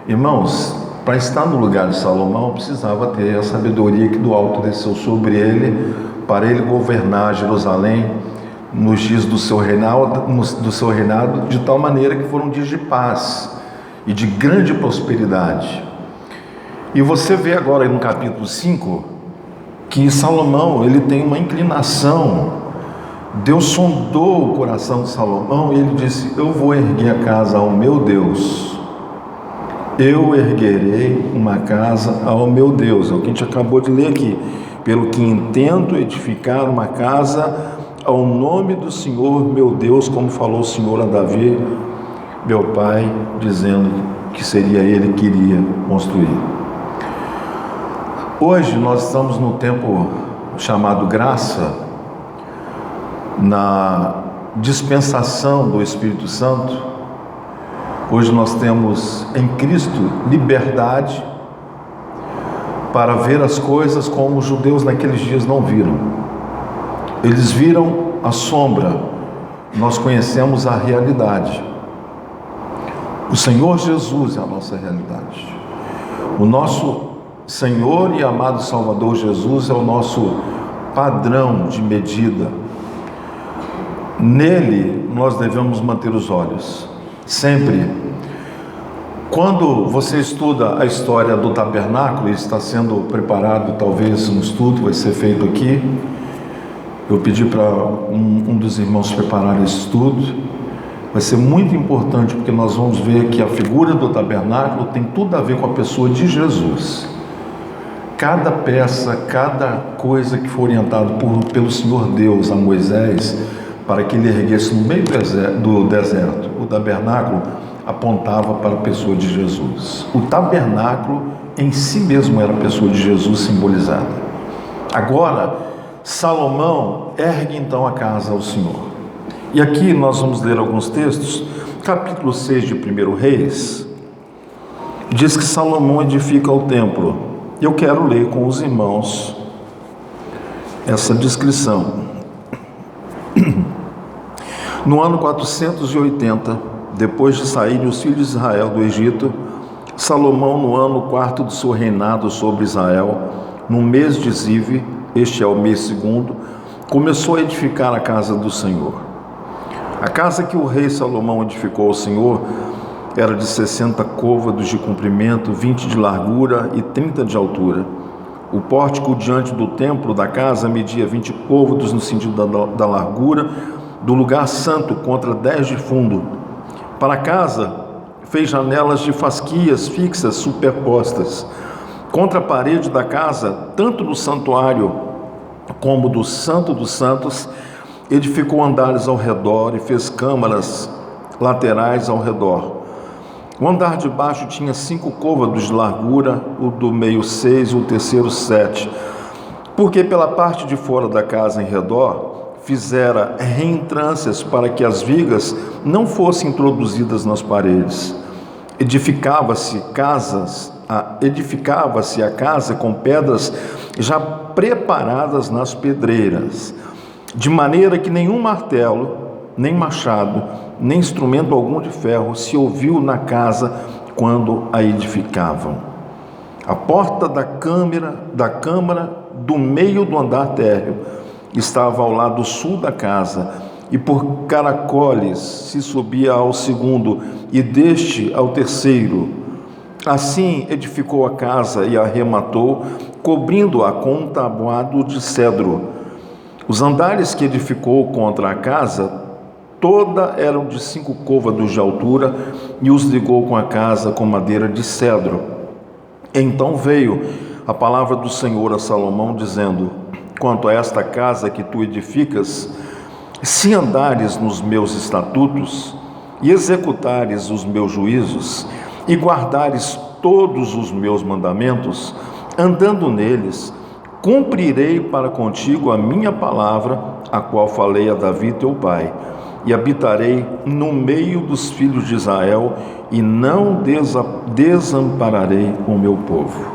Irmãos, para estar no lugar de Salomão, precisava ter a sabedoria que do alto desceu sobre ele, para ele governar Jerusalém nos dias do seu reinado, de tal maneira que foram dias de paz e de grande prosperidade. E você vê agora no capítulo 5 que Salomão, ele tem uma inclinação. Deus sondou o coração de Salomão e ele disse: eu vou erguer a casa ao meu Deus. Eu erguerei uma casa ao meu Deus. É o que a gente acabou de ler aqui. Pelo que intento edificar uma casa ao nome do Senhor meu Deus, como falou o Senhor a Davi, meu pai, dizendo que seria ele que iria construir. Hoje nós estamos no tempo chamado graça, na dispensação do Espírito Santo. Hoje nós temos em Cristo liberdade para ver as coisas como os judeus naqueles dias não viram. Eles viram a sombra, nós conhecemos a realidade. O Senhor Jesus é a nossa realidade. O nosso Senhor e amado Salvador Jesus é o nosso padrão de medida. Nele nós devemos manter os olhos, sempre. Quando você estuda a história do tabernáculo, está sendo preparado talvez um estudo, vai ser feito aqui. Eu pedi para um dos irmãos preparar esse estudo. Vai ser muito importante, porque nós vamos ver que a figura do tabernáculo tem tudo a ver com a pessoa de Jesus. Cada peça, cada coisa que foi orientado pelo Senhor Deus a Moisés, para que ele erguesse no meio do deserto, o tabernáculo apontava para a pessoa de Jesus. O tabernáculo em si mesmo era a pessoa de Jesus simbolizada. Agora, Salomão ergue então a casa ao Senhor. E aqui nós vamos ler alguns textos. Capítulo 6 de 1 Reis diz que Salomão edifica o templo. Eu quero ler com os irmãos essa descrição. No ano 480, depois de saírem os filhos de Israel do Egito, Salomão, no ano 4º do seu reinado sobre Israel, no mês de Zive, este é o mês segundo, começou a edificar a casa do Senhor. A casa que o rei Salomão edificou ao Senhor era de 60 côvados de comprimento, 20 de largura e 30 de altura. O pórtico diante do templo da casa media 20 côvados no sentido da largura, do lugar santo contra 10 de fundo. Para a casa fez janelas de fasquias fixas superpostas. Contra a parede da casa, tanto do santuário como do Santo dos Santos, edificou andares ao redor e fez câmaras laterais ao redor. O andar de baixo tinha 5 côvados de largura, o do meio 6 e o terceiro 7, porque pela parte de fora da casa em redor fizera reentrâncias para que as vigas não fossem introduzidas nas paredes. Edificava-se a casa com pedras já preparadas nas pedreiras, de maneira que nenhum martelo, nem machado, nem instrumento algum de ferro se ouviu na casa quando a edificavam. A porta da câmara do meio do andar térreo estava ao lado sul da casa, e por caracoles se subia ao segundo, e deste ao terceiro. Assim edificou a casa e a arrematou, cobrindo-a com um tabuado de cedro. Os andares que edificou contra a casa, toda eram de 5 côvados de altura, e os ligou com a casa com madeira de cedro. Então veio a palavra do Senhor a Salomão, dizendo: quanto a esta casa que tu edificas, se andares nos meus estatutos, e executares os meus juízos, e guardares todos os meus mandamentos, andando neles, cumprirei para contigo a minha palavra, a qual falei a Davi teu pai, e habitarei no meio dos filhos de Israel, e não desampararei o meu povo.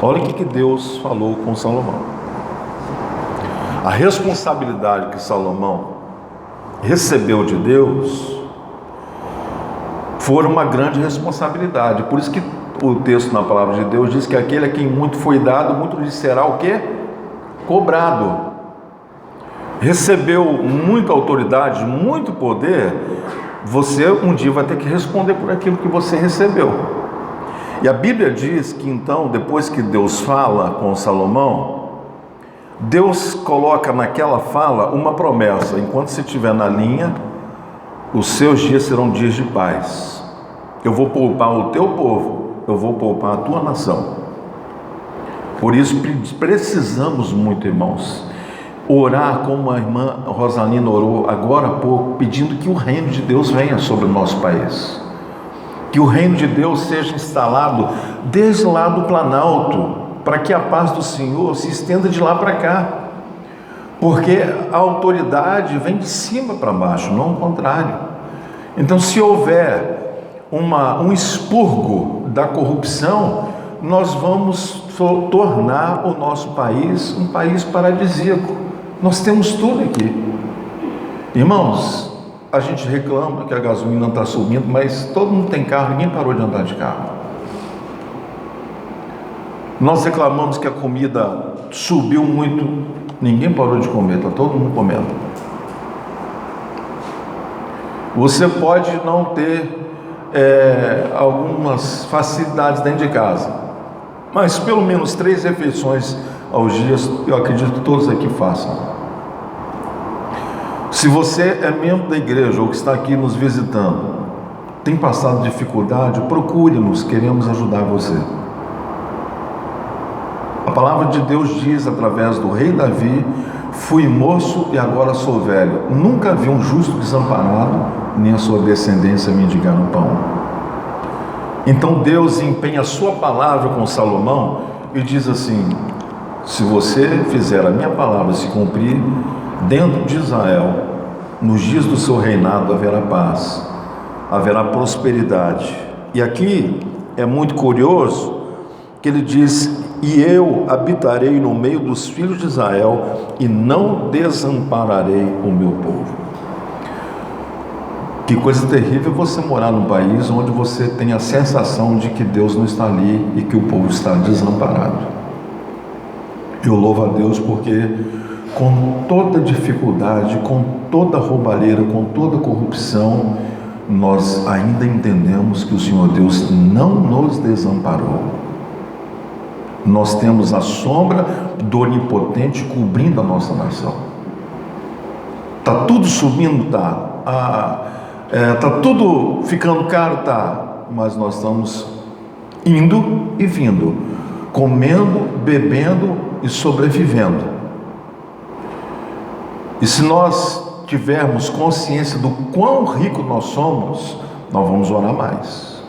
Olha o que Deus falou com Salomão. A responsabilidade que Salomão recebeu de Deus for uma grande responsabilidade. Por isso que o texto na palavra de Deus diz que aquele a quem muito foi dado, muito lhe será o quê? Cobrado. Recebeu muita autoridade, muito poder, você um dia vai ter que responder por aquilo que você recebeu. E a Bíblia diz que então, depois que Deus fala com Salomão, Deus coloca naquela fala uma promessa: enquanto você estiver na linha, os seus dias serão dias de paz. Eu vou poupar o teu povo, eu vou poupar a tua nação. Por isso precisamos muito, irmãos, orar como a irmã Rosalina orou agora há pouco, pedindo que o reino de Deus venha sobre o nosso país. Que o reino de Deus seja instalado desde lá do Planalto, para que a paz do Senhor se estenda de lá para cá. Porque a autoridade vem de cima para baixo, não o contrário. Então, se houver um expurgo da corrupção, nós vamos tornar o nosso país um país paradisíaco. Nós temos tudo aqui. Irmãos, a gente reclama que a gasolina está subindo, mas todo mundo tem carro, ninguém parou de andar de carro. Nós reclamamos que a comida subiu muito, ninguém parou de comer, está todo mundo comendo. Você pode não ter algumas facilidades dentro de casa, mas pelo menos 3 refeições aos dias, eu acredito que todos aqui façam. Se você é membro da igreja ou que está aqui nos visitando, tem passado dificuldade, procure-nos, queremos ajudar você. A palavra de Deus diz através do rei Davi: fui moço e agora sou velho, nunca vi um justo desamparado, nem a sua descendência mendigar no pão. Então Deus empenha a sua palavra com Salomão e diz assim: se você fizer a minha palavra se cumprir dentro de Israel, nos dias do seu reinado haverá paz, haverá prosperidade. E aqui é muito curioso que ele diz: e eu habitarei no meio dos filhos de Israel e não desampararei o meu povo. Que coisa terrível você morar num país onde você tem a sensação de que Deus não está ali e que o povo está desamparado. Eu louvo a Deus porque com toda dificuldade, com toda roubalheira, com toda corrupção, nós ainda entendemos que o Senhor Deus não nos desamparou. Nós temos a sombra do Onipotente cobrindo a nossa nação. Está tudo subindo, está tudo ficando caro, mas nós estamos indo e vindo, comendo, bebendo e sobrevivendo. E se nós tivermos consciência do quão rico nós somos, nós vamos orar mais,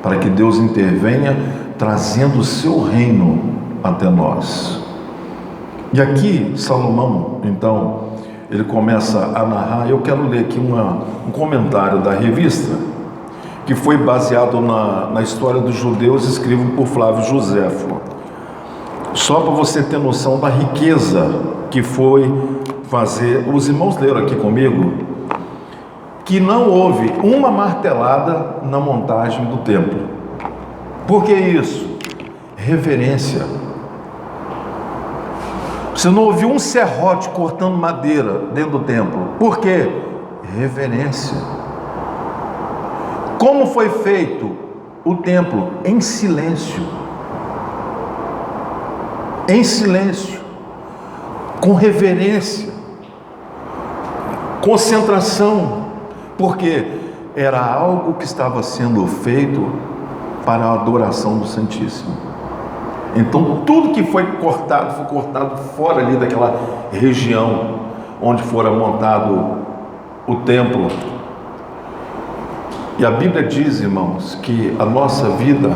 para que Deus intervenha, trazendo o seu reino até nós. E aqui Salomão, então, ele começa a narrar. Eu quero ler aqui um comentário da revista, que foi baseado na história dos judeus, escrito por Flávio Joséfo, só para você ter noção da riqueza que foi fazer. Os irmãos leram aqui comigo que não houve uma martelada na montagem do templo. Por que isso? Reverência. Você não ouviu um serrote cortando madeira dentro do templo. Por quê? Reverência. Como foi feito o templo? Em silêncio. Em silêncio. Com reverência. Concentração. Porque era algo que estava sendo feito para a adoração do Santíssimo. Então tudo que foi cortado fora ali daquela região onde fora montado o templo. E a Bíblia diz, irmãos, que a nossa vida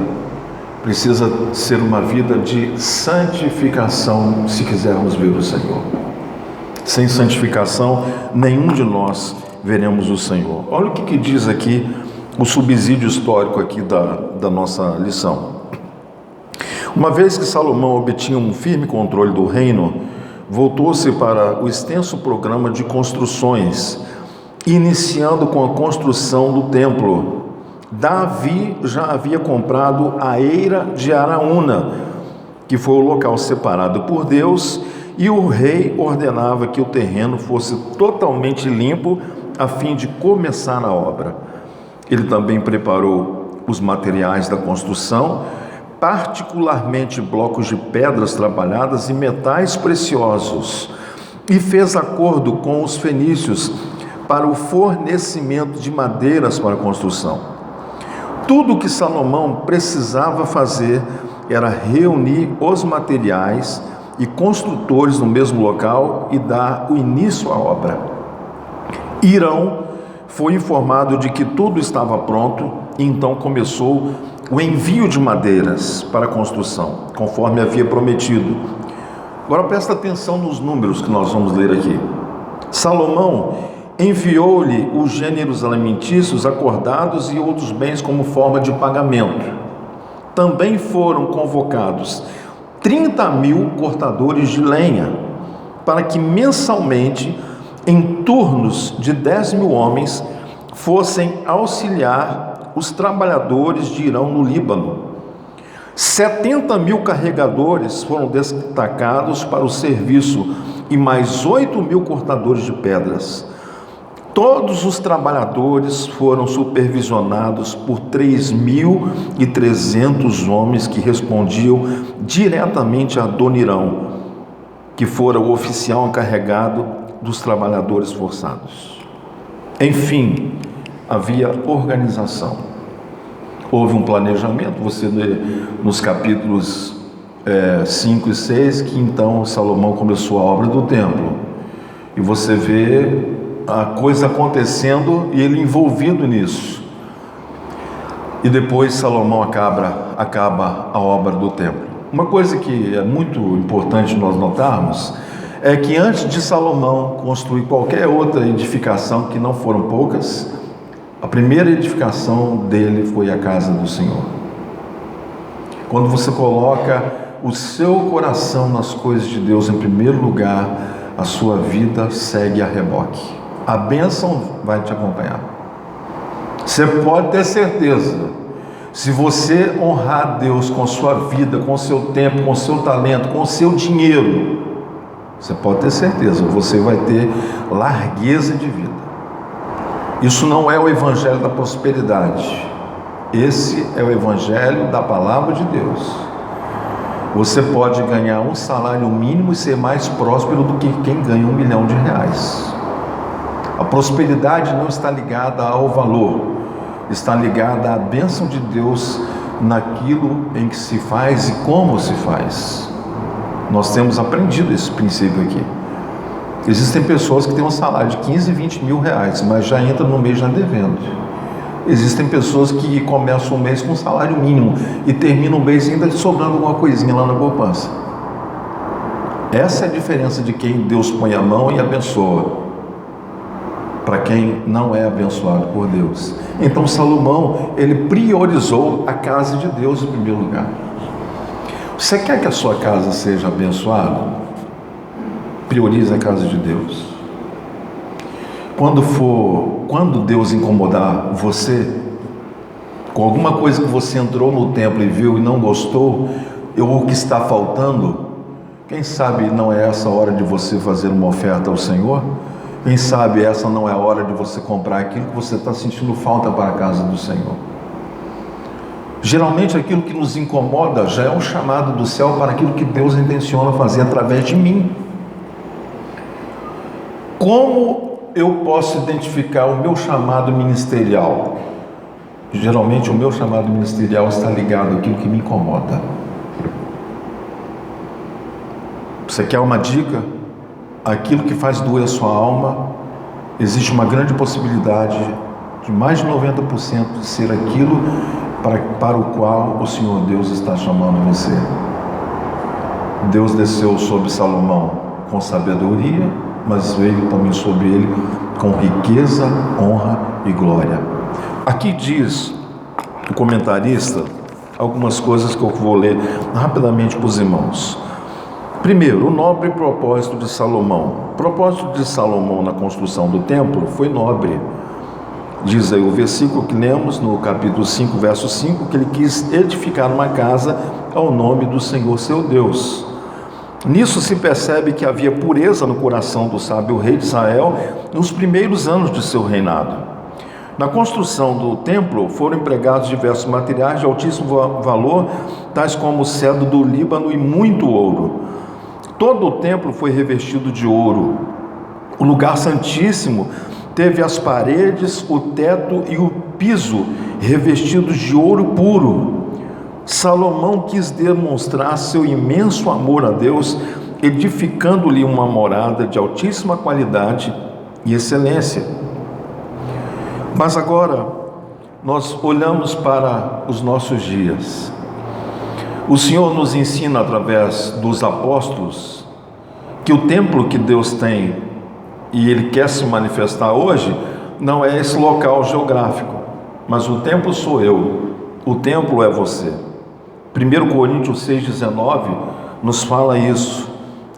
precisa ser uma vida de santificação, se quisermos ver o Senhor. Sem santificação, nenhum de nós veremos o Senhor. Olha o que diz aqui o subsídio histórico aqui da nossa lição. Uma vez que Salomão obtinha um firme controle do reino, voltou-se para o extenso programa de construções, iniciando com a construção do templo, Davi já havia comprado a eira de Araúna, que foi o local separado por Deus, e o rei ordenava que o terreno fosse totalmente limpo a fim de começar a obra. Ele também preparou os materiais da construção, particularmente blocos de pedras trabalhadas e metais preciosos, e fez acordo com os fenícios para o fornecimento de madeiras para a construção. Tudo o que Salomão precisava fazer era reunir os materiais e construtores no mesmo local e dar o início à obra. Hirão foi informado de que tudo estava pronto e então começou o envio de madeiras para a construção, conforme havia prometido. Agora presta atenção nos números que nós vamos ler aqui. Salomão enviou-lhe os gêneros alimentícios acordados e outros bens como forma de pagamento. Também foram convocados 30.000 cortadores de lenha, para que mensalmente, em turnos de 10.000 homens, fossem auxiliar os trabalhadores de Hirão no Líbano. 70.000 carregadores foram destacados para o serviço e mais 8.000 cortadores de pedras. Todos os trabalhadores foram supervisionados por 3.300 homens que respondiam diretamente a Adonirão, que fora o oficial encarregado dos trabalhadores forçados. Enfim, havia organização. Houve um planejamento, você lê nos capítulos 5 e 6, que então Salomão começou a obra do templo. E você vê a coisa acontecendo e ele envolvido nisso. E depois Salomão acaba a obra do templo. Uma coisa que é muito importante nós notarmos é que antes de Salomão construir qualquer outra edificação, que não foram poucas, a primeira edificação dele foi a casa do Senhor. Quando você coloca o seu coração nas coisas de Deus em primeiro lugar, a sua vida segue a reboque. A bênção vai te acompanhar. Você pode ter certeza, se você honrar Deus com sua vida, com seu tempo, com seu talento, com seu dinheiro, você pode ter certeza, você vai ter largueza de vida. Isso não é o evangelho da prosperidade. Esse é o evangelho da palavra de Deus. Você pode ganhar um salário mínimo e ser mais próspero do que quem ganha R$1 milhão. A prosperidade não está ligada ao valor, está ligada à bênção de Deus naquilo em que se faz e como se faz. Nós temos aprendido esse princípio aqui. Existem pessoas que têm um salário de 15, 20 mil reais, mas já entram no mês já devendo. Existem pessoas que começam o mês com um salário mínimo e terminam o mês ainda sobrando alguma coisinha lá na poupança. Essa é a diferença de quem Deus põe a mão e abençoa, para quem não é abençoado por Deus. Então Salomão, ele priorizou a casa de Deus em primeiro lugar. Você quer que a sua casa seja abençoada? Priorize a casa de Deus. Quando Deus incomodar você com alguma coisa que você entrou no templo e viu e não gostou, ou o que está faltando, quem sabe não é essa a hora de você fazer uma oferta ao Senhor? Quem sabe essa não é a hora de você comprar aquilo que você está sentindo falta para a casa do Senhor? Geralmente aquilo que nos incomoda já é um chamado do céu para aquilo que Deus intenciona fazer através de mim. Como eu posso identificar o meu chamado ministerial? Geralmente o meu chamado ministerial está ligado àquilo que me incomoda. Você quer uma dica? Aquilo que faz doer a sua alma, existe uma grande possibilidade de mais de 90% de ser aquilo para o qual o Senhor Deus está chamando você. Deus desceu sobre Salomão com sabedoria, mas veio também sobre ele com riqueza, honra e glória. Aqui diz o comentarista algumas coisas que eu vou ler rapidamente para os irmãos. Primeiro, o nobre propósito de Salomão. O propósito de Salomão na construção do templo foi nobre. Diz aí o versículo que lemos no capítulo 5, verso 5, que ele quis edificar uma casa ao nome do Senhor seu Deus. Nisso se percebe que havia pureza no coração do sábio rei de Israel nos primeiros anos de seu reinado. Na construção do templo foram empregados diversos materiais de altíssimo valor, tais como o cedro do Líbano e muito ouro. Todo o templo foi revestido de ouro. O lugar santíssimo teve as paredes, o teto e o piso revestidos de ouro puro. Salomão quis demonstrar seu imenso amor a Deus, edificando-lhe uma morada de altíssima qualidade e excelência. Mas agora nós olhamos para os nossos dias. O Senhor nos ensina através dos apóstolos que o templo que Deus tem e Ele quer se manifestar hoje, não é esse local geográfico, mas o templo sou eu, o templo é você. 1 Coríntios 6,19 nos fala isso,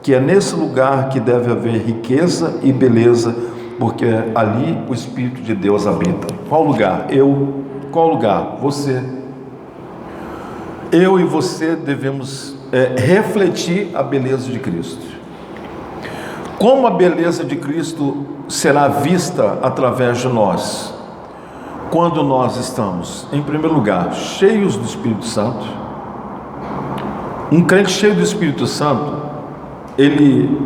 que é nesse lugar que deve haver riqueza e beleza, porque ali o Espírito de Deus habita. Qual lugar? Eu. Qual lugar? Você. Eu e você devemos refletir a beleza de Cristo. Como a beleza de Cristo será vista através de nós? Quando nós estamos, em primeiro lugar, cheios do Espírito Santo. Um crente cheio do Espírito Santo, ele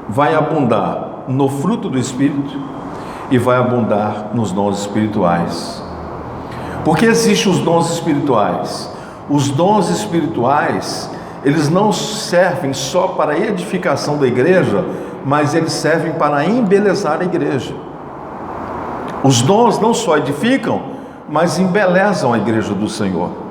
vai abundar no fruto do Espírito e vai abundar nos dons espirituais. Porque existem os dons espirituais. Os dons espirituais, eles não servem só para a edificação da igreja, mas eles servem para embelezar a igreja. Os dons não só edificam, mas embelezam a igreja do Senhor.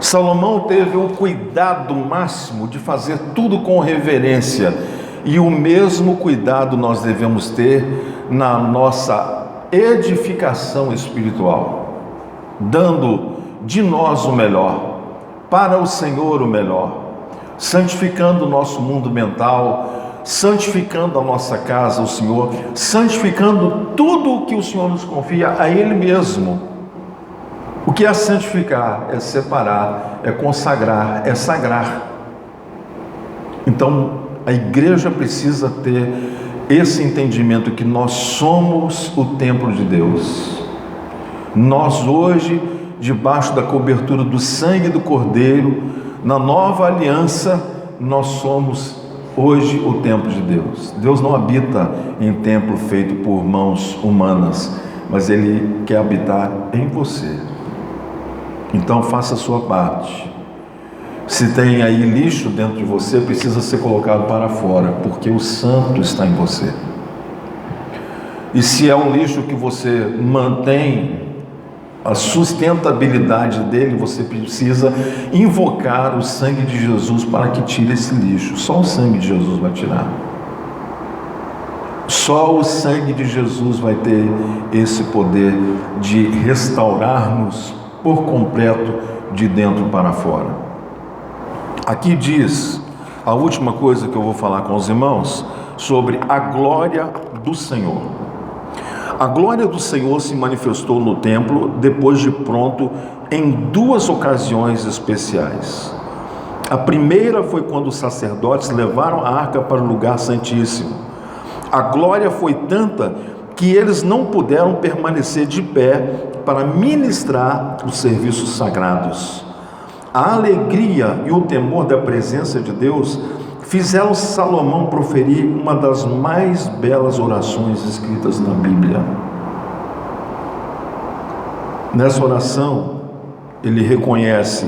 Salomão teve o cuidado máximo de fazer tudo com reverência, e o mesmo cuidado nós devemos ter na nossa edificação espiritual, dando de nós o melhor, para o Senhor o melhor, santificando o nosso mundo mental, santificando a nossa casa, o Senhor, santificando tudo o que o Senhor nos confia a Ele mesmo. O que é santificar? É separar, é consagrar, é sagrar. Então, a igreja precisa ter esse entendimento que nós somos o templo de Deus. Nós hoje, debaixo da cobertura do sangue do Cordeiro, na nova aliança, nós somos hoje o templo de Deus. Deus não habita em templo feito por mãos humanas, mas Ele quer habitar em você. Então faça a sua parte. Se tem aí lixo dentro de você, precisa ser colocado para fora, porque o santo está em você. E se é um lixo que você mantém a sustentabilidade dele, você precisa invocar o sangue de Jesus para que tire esse lixo. Só o sangue de Jesus vai tirar. Só o sangue de Jesus vai ter esse poder de restaurar-nos por completo de dentro para fora. Aqui diz a última coisa que eu vou falar com os irmãos sobre a glória do Senhor. A glória do Senhor se manifestou no templo depois de pronto em duas ocasiões especiais. A primeira foi quando os sacerdotes levaram a arca para o lugar santíssimo. A glória foi tanta que eles não puderam permanecer de pé para ministrar os serviços sagrados. A alegria e o temor da presença de Deus fizeram Salomão proferir uma das mais belas orações escritas na Bíblia. Nessa oração, ele reconhece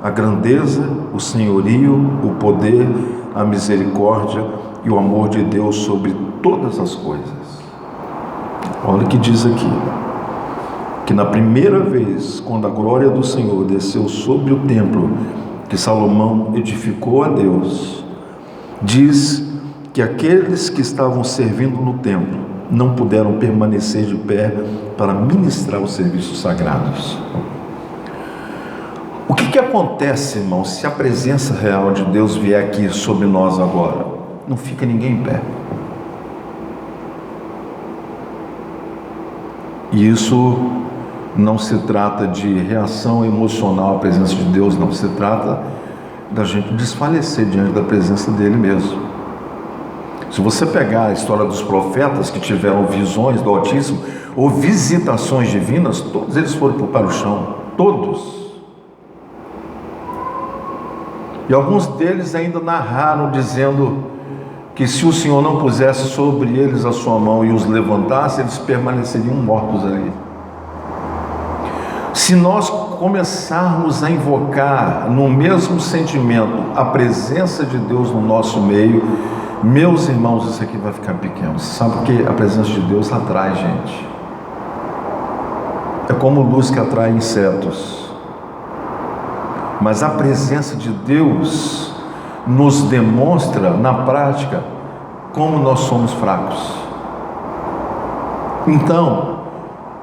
a grandeza, o senhorio, o poder, a misericórdia e o amor de Deus sobre todas as coisas. Olha o que diz aqui, que na primeira vez, quando a glória do Senhor desceu sobre o templo que Salomão edificou a Deus, diz que aqueles que estavam servindo no templo não puderam permanecer de pé para ministrar os serviços sagrados. O que acontece, irmão, se a presença real de Deus vier aqui sobre nós agora? Não fica ninguém em pé. E isso não se trata de reação emocional à presença de Deus, não. Se trata da gente desfalecer diante da presença dele mesmo. Se você pegar a história dos profetas que tiveram visões do Altíssimo ou visitações divinas, todos eles foram para o chão, todos. E alguns deles ainda narraram dizendo que se o Senhor não pusesse sobre eles a sua mão e os levantasse, eles permaneceriam mortos ali. Se nós começarmos a invocar no mesmo sentimento a presença de Deus no nosso meio, meus irmãos, isso aqui vai ficar pequeno. Sabe por quê? A presença de Deus atrai gente. É como luz que atrai insetos. Mas a presença de Deus nos demonstra na prática como nós somos fracos. Então,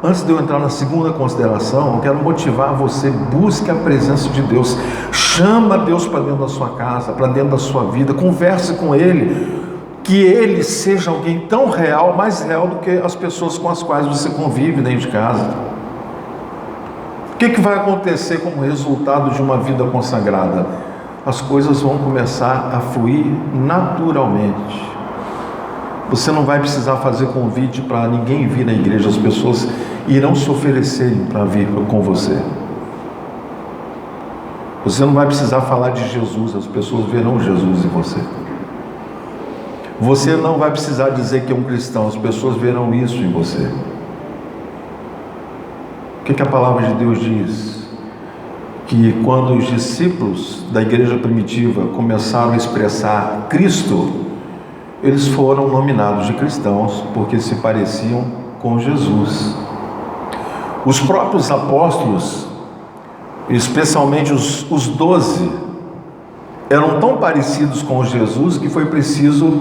antes de eu entrar na segunda consideração, eu quero motivar você: busque a presença de Deus, chama Deus para dentro da sua casa, para dentro da sua vida, converse com Ele, que Ele seja alguém tão real, mais real do que as pessoas com as quais você convive dentro de casa. O que vai acontecer como resultado de uma vida consagrada? As coisas vão começar a fluir naturalmente. Você não vai precisar fazer convite para ninguém vir na igreja, as pessoas irão se oferecerem para vir com você. Você não vai precisar falar de Jesus, as pessoas verão Jesus em você. Você não vai precisar dizer que é um cristão, as pessoas verão isso em você. O que a palavra de Deus diz? Que quando os discípulos da igreja primitiva começaram a expressar Cristo, eles foram nominados de cristãos porque se pareciam com Jesus. Os próprios apóstolos, especialmente os 12, eram tão parecidos com Jesus que foi preciso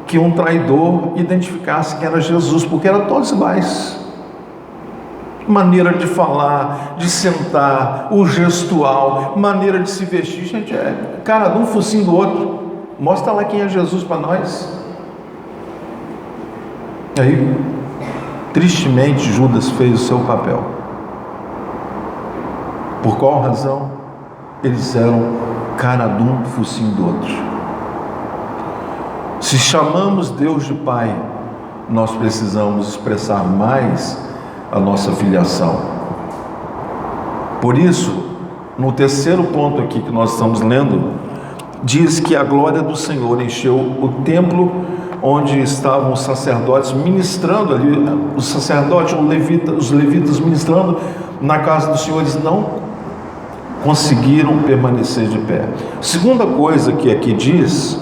que um traidor identificasse que era Jesus, porque eram todos iguais. Maneira de falar, de sentar, o gestual, maneira de se vestir, gente, é cara de um focinho do outro. Mostra lá quem é Jesus para nós. Aí, tristemente, Judas fez o seu papel. Por qual razão? Eles eram cara de um focinho do outro. Se chamamos Deus de Pai, nós precisamos expressar mais a nossa filiação. Por isso, no terceiro ponto aqui que nós estamos lendo, diz que a glória do Senhor encheu o templo onde estavam os sacerdotes ministrando ali, os sacerdotes, os levitas ministrando na casa do Senhor. Eles não conseguiram permanecer de pé. Segunda coisa que aqui diz,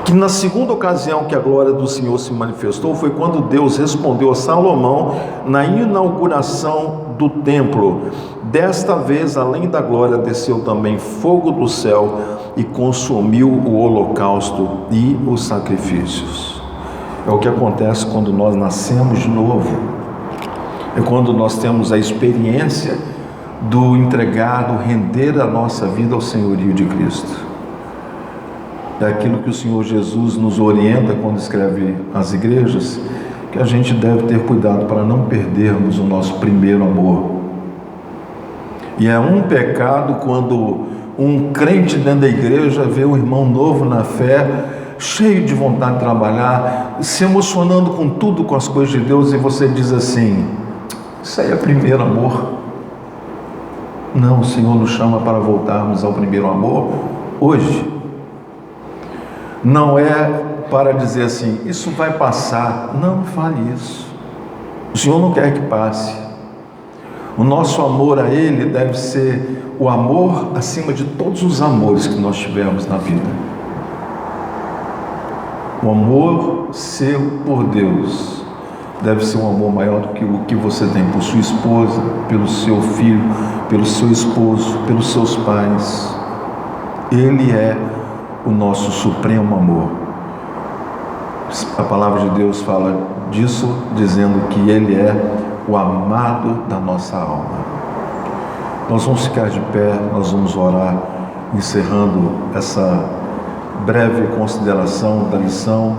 que na segunda ocasião que a glória do Senhor se manifestou foi quando Deus respondeu a Salomão na inauguração do templo. Desta vez, além da glória, desceu também fogo do céu e consumiu o holocausto e os sacrifícios. É o que acontece quando nós nascemos de novo. É quando nós temos a experiência do entregar, do render a nossa vida ao senhorio de Cristo. É aquilo que o Senhor Jesus nos orienta quando escreve às igrejas, que a gente deve ter cuidado para não perdermos o nosso primeiro amor. E é um pecado quando um crente dentro da igreja vê um irmão novo na fé, cheio de vontade de trabalhar, se emocionando com tudo, com as coisas de Deus, e você diz assim: isso aí é primeiro amor. Não, o Senhor nos chama para voltarmos ao primeiro amor hoje. Não é para dizer assim, isso vai passar. Não fale isso. O Senhor não quer que passe. O nosso amor a Ele deve ser o amor acima de todos os amores que nós tivemos na vida. O amor seu por Deus deve ser um amor maior do que o que você tem por sua esposa, pelo seu filho, pelo seu esposo, pelos seus pais. Ele é o nosso supremo amor. A palavra de Deus fala disso, dizendo que Ele é o amado da nossa alma. Nós vamos ficar de pé, nós vamos orar, encerrando essa breve consideração da lição.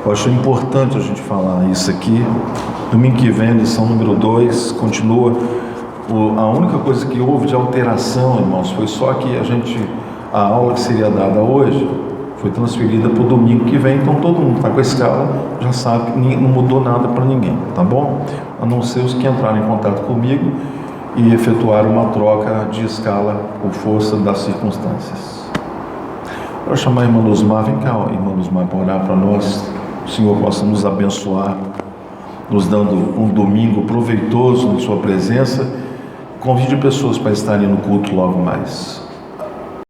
Eu acho importante a gente falar isso aqui. Domingo que vem, lição número 2, continua. A única coisa que houve de alteração, irmãos, foi só que a aula que seria dada hoje foi transferida para o domingo que vem, então todo mundo está com a escala, já sabe que não mudou nada para ninguém, tá bom? A não ser os que entraram em contato comigo e efetuaram uma troca de escala por força das circunstâncias. Vou chamar a irmã Luzmar, vem cá, irmã Luzmar, para orar para nós, o Senhor possa nos abençoar, nos dando um domingo proveitoso em sua presença. Convide pessoas para estarem no culto logo mais.